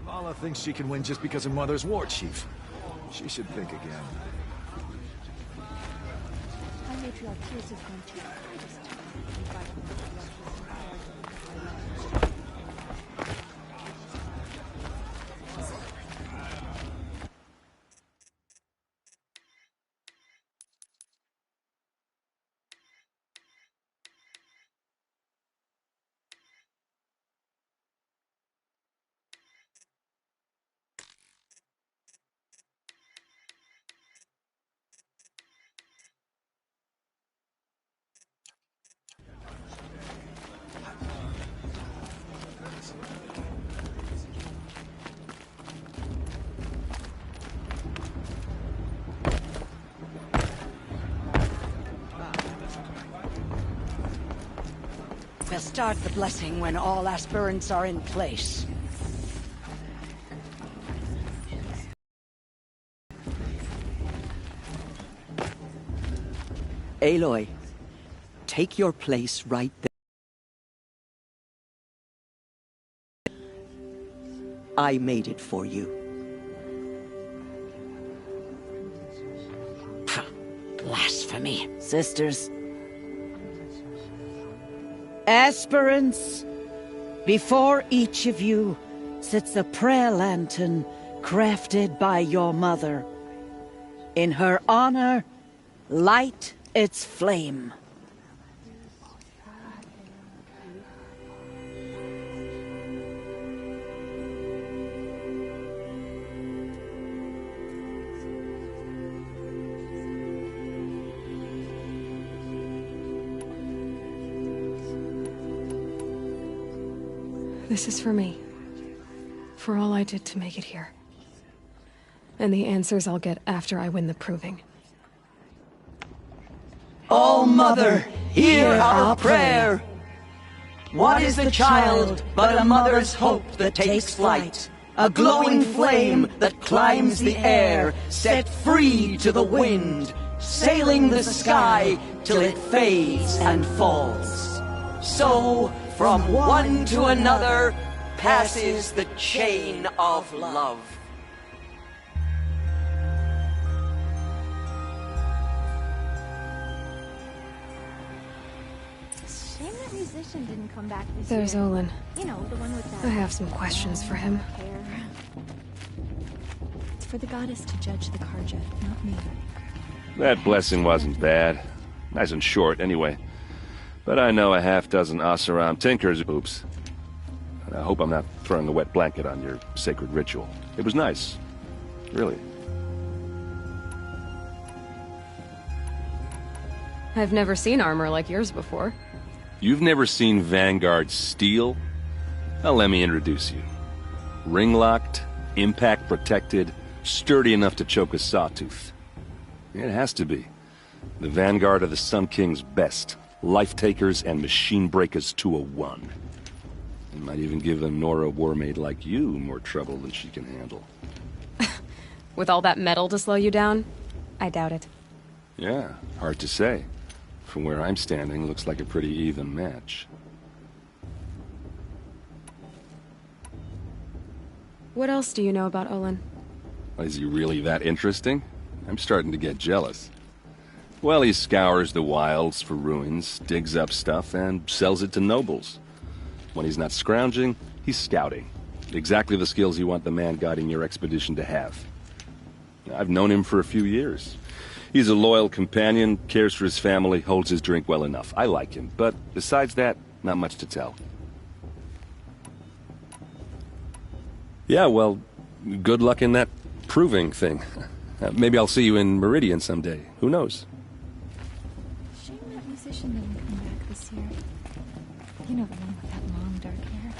Vala thinks she can win just because her mother's war chief. She should think again. My matriarch Tears has gone too far this time. We'll start the blessing when all aspirants are in place. Aloy, take your place right there. I made it for you. Blasphemy, sisters. Aspirants, before each of you sits a prayer lantern crafted by your mother. In her honor, light its flame. This is for me. For all I did to make it here. And the answers I'll get after I win the proving. O Mother, hear our prayer! What is the child but a mother's hope that takes flight? A glowing flame that climbs the air, set free to the wind, sailing the sky till it fades and falls. So, from one to another, passes the chain of love. Shame that musician didn't come back this There's year. Olin. You know, the one with that... I have some questions for him. hair. It's for the goddess to judge the Karja, not me. That blessing wasn't bad. Nice and short, anyway. But I know a half-dozen Oseram tinkers, oops. I hope I'm not throwing a wet blanket on your sacred ritual. It was nice. Really. I've never seen armor like yours before. You've never seen Vanguard steel? Well, let me introduce you. Ring-locked, impact-protected, sturdy enough to choke a sawtooth. It has to be. The Vanguard of the Sun King's best. Life-takers and machine breakers to a one. It might even give a Nora warmaid like you more trouble than she can handle. With all that metal to slow you down? I doubt it. Yeah, hard to say. From where I'm standing, looks like a pretty even match. What else do you know about Olin? Is he really that interesting? I'm starting to get jealous. Well, he scours the wilds for ruins, digs up stuff, and sells it to nobles. When he's not scrounging, he's scouting. Exactly the skills you want the man guiding your expedition to have. I've known him for a few years. He's a loyal companion, cares for his family, holds his drink well enough. I like him, but besides that, not much to tell. Yeah, well, good luck in that proving thing. Maybe I'll see you in Meridian someday. Who knows? Shame that musician didn't come back this year. You know, the one with that long dark hair.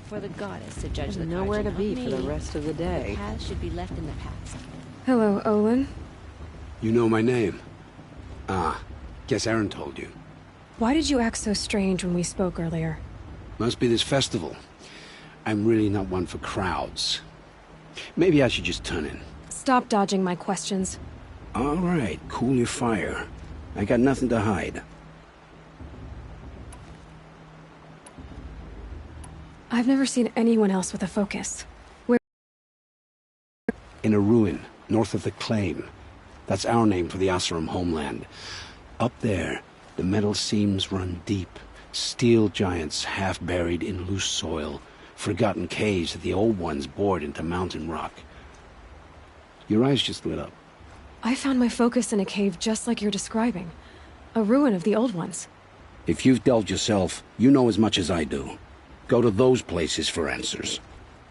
For the goddess to judge the nowhere Karja, to be not for the me. rest of the The day. past should be left in the past. Hello, Olin. You know my name? Ah, guess Aaron told you. Why did you act so strange when we spoke earlier? Must be this festival. I'm really not one for crowds. Maybe I should just turn in. Stop dodging my questions. All right, cool your fire. I got nothing to hide. I've never seen anyone else with a focus. Where? In a ruin, north of the Claim. That's our name for the Oseram homeland. Up there, the metal seams run deep. Steel giants half buried in loose soil. Forgotten caves that the old ones bored into mountain rock. Your eyes just lit up. I found my focus in a cave just like you're describing. A ruin of the old ones. If you've delved yourself, you know as much as I do. Go to those places for answers.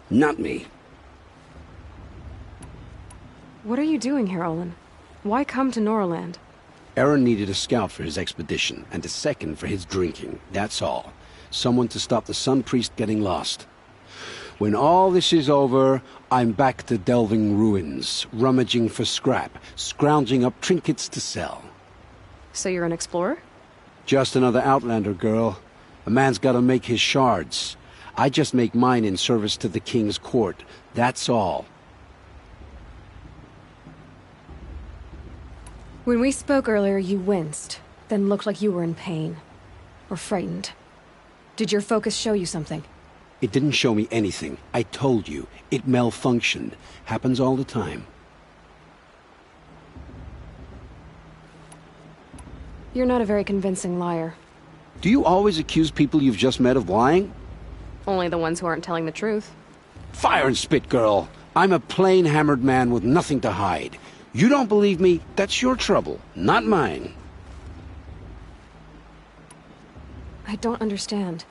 Not me. What are you doing here, Olin? Why come to Norland? Aaron needed a scout for his expedition, and a second for his drinking. That's all. Someone to stop the Sun Priest getting lost. When all this is over, I'm back to delving ruins, rummaging for scrap, scrounging up trinkets to sell. So you're an explorer? Just another Outlander, girl. A man's gotta make his shards. I just make mine in service to the King's court. That's all. When we spoke earlier, you winced, then looked like you were in pain. Or frightened. Did your focus show you something? It didn't show me anything. I told you. It malfunctioned. Happens all the time. You're not a very convincing liar. Do you always accuse people you've just met of lying? Only the ones who aren't telling the truth. Fire and spit, girl. I'm a plain hammered man with nothing to hide. You don't believe me? That's your trouble, not mine. I don't understand.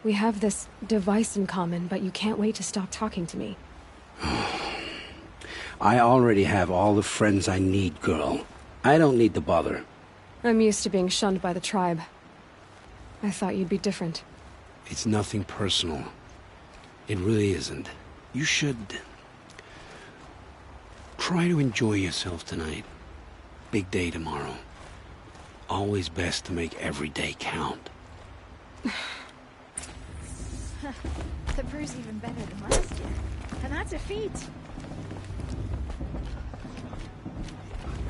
We have this device in common, but you can't wait to stop talking to me. I already have all the friends I need, girl. I don't need to bother. I'm used to being shunned by the tribe. I thought you'd be different. It's nothing personal. It really isn't. You should... try to enjoy yourself tonight. Big day tomorrow. Always best to make every day count. The brew's even better than last year. And that's a feat.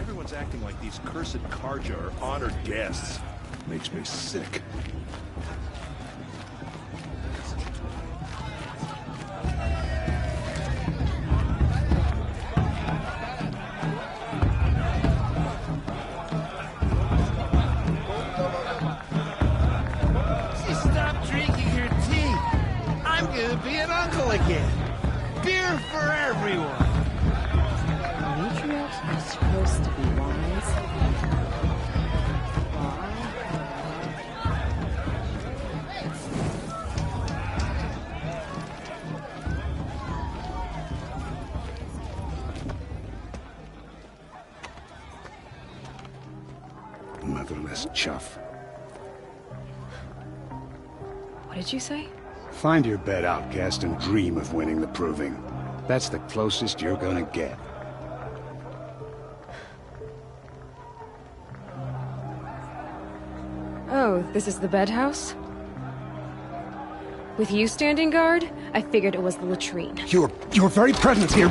Everyone's acting like these cursed Karja are honored guests. Makes me sick. Stop drinking your tea. I'm gonna be an uncle again. Beer for everyone. Matriarchs are supposed to be wise. Motherless chuff. What did you say? Find your bed, outcast, and dream of winning the proving. That's the closest you're gonna get. Oh, this is the bedhouse? With you standing guard, I figured it was the latrine. Your very presence here...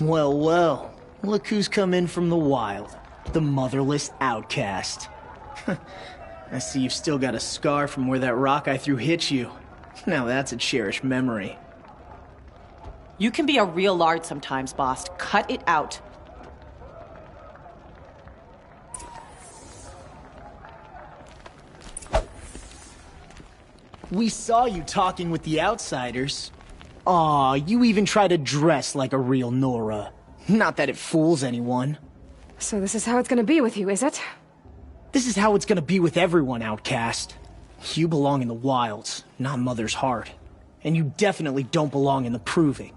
Well, well. Look who's come in from the wild. The motherless outcast. I see you've still got a scar from where that rock I threw hit you. Now that's a cherished memory. You can be a real lard sometimes, boss. Cut it out. We saw you talking with the outsiders. Aw, you even try to dress like a real Nora. Not that it fools anyone. So this is how it's gonna be with you, is it? This is how it's gonna be with everyone, outcast. You belong in the wilds, not Mother's heart. And you definitely don't belong in the proving.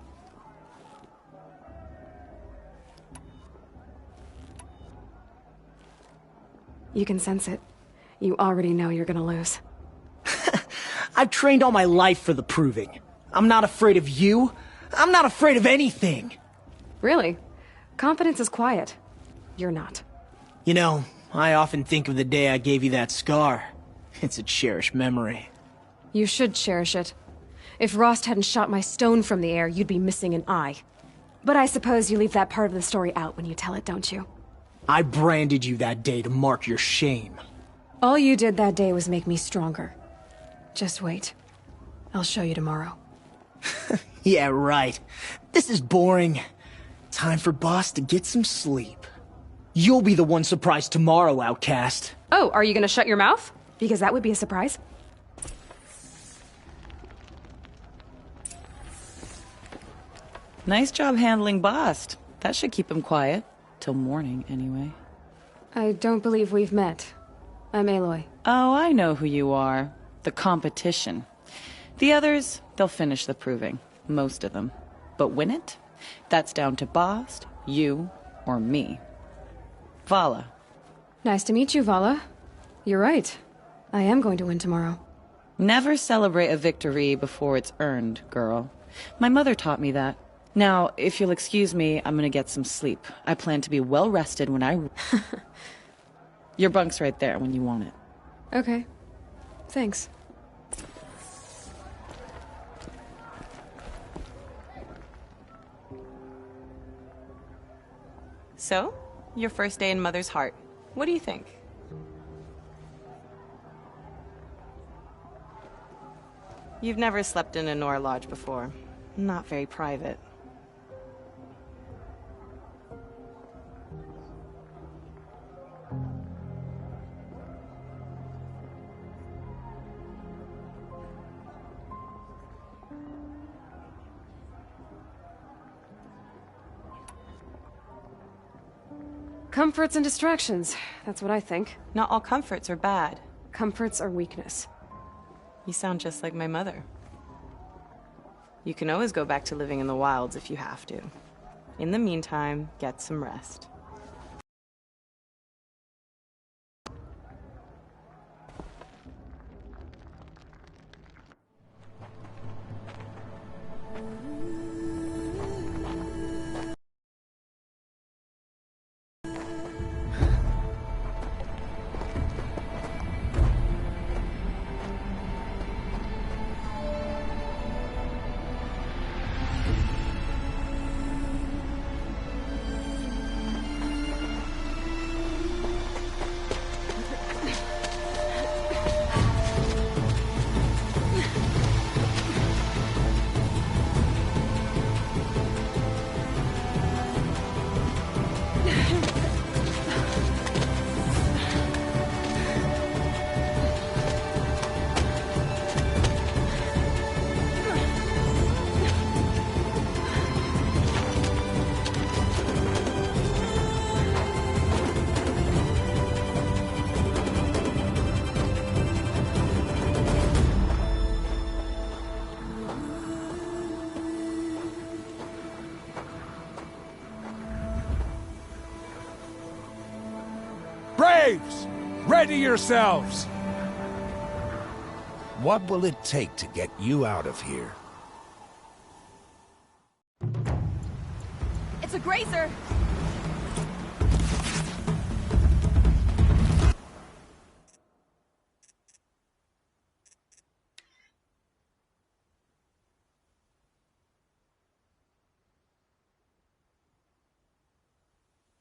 You can sense it. You already know you're gonna lose. I've trained all my life for the proving. I'm not afraid of you. I'm not afraid of anything. Really? Confidence is quiet. You're not. You know, I often think of the day I gave you that scar. It's a cherished memory. You should cherish it. If Rost hadn't shot my stone from the air, you'd be missing an eye. But I suppose you leave that part of the story out when you tell it, don't you? I branded you that day to mark your shame. All you did that day was make me stronger. Just wait. I'll show you tomorrow. Yeah, right. This is boring. Time for Boss to get some sleep. You'll be the one surprised tomorrow, Outcast. Oh, are you gonna shut your mouth? Because that would be a surprise. Nice job handling Bast. That should keep him quiet. Till morning, anyway. I don't believe we've met. I'm Aloy. Oh, I know who you are. The competition. The others, they'll finish the proving. Most of them. But win it? That's down to Bast, you, or me. Vala. Nice to meet you, Vala. You're right. I am going to win tomorrow. Never celebrate a victory before it's earned, girl. My mother taught me that. Now, if you'll excuse me, I'm gonna get some sleep. I plan to be well rested when I... Your bunk's right there when you want it. Okay. Thanks. So, your first day in Mother's Heart. What do you think? You've never slept in a Nora Lodge before. Not very private. Comforts and distractions. That's what I think. Not all comforts are bad. Comforts are weakness. You sound just like my mother. You can always go back to living in the wilds if you have to. In the meantime, get some rest. Braves! Ready yourselves! What will it take to get you out of here? It's a grazer!